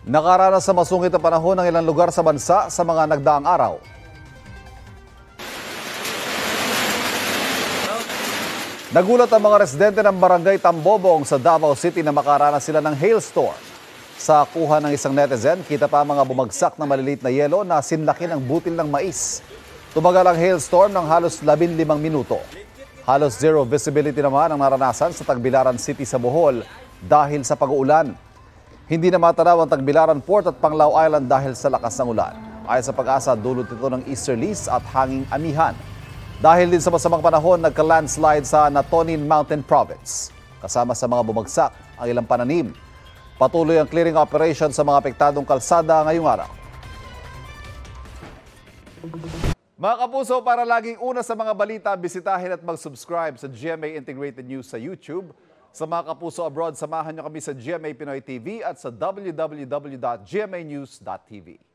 Nakaranas sa masungit na panahon ng ilang lugar sa bansa sa mga nagdaang araw. Nagulat ang mga residente ng Barangay Tambobong sa Davao City na makaranas sila ng hailstorm. Sa kuha ng isang netizen, kita pa mga bumagsak na maliliit na yelo na sinlaki ng butil ng mais. Tumagal ang hailstorm ng halos 15 minuto. Halos zero visibility naman ang naranasan sa Tagbilaran City sa Bohol dahil sa pag-uulan. Hindi na matanaw ang Tagbilaran Port at Panglao Island dahil sa lakas ng ulan. Ayon sa Pag-asa, dulot ito ng easterlies at hanging amihan. Dahil din sa masamang panahon, nagka-landslide sa Natonin Mountain Province. Kasama sa mga bumagsak ang ilang pananim. Patuloy ang clearing operation sa mga apektadong kalsada ngayong araw. Mga kapuso, para laging una sa mga balita, bisitahin at mag-subscribe sa GMA Integrated News sa YouTube. Sa mga kapuso abroad, samahan niyo kami sa GMA Pinoy TV at sa www.gmanews.tv.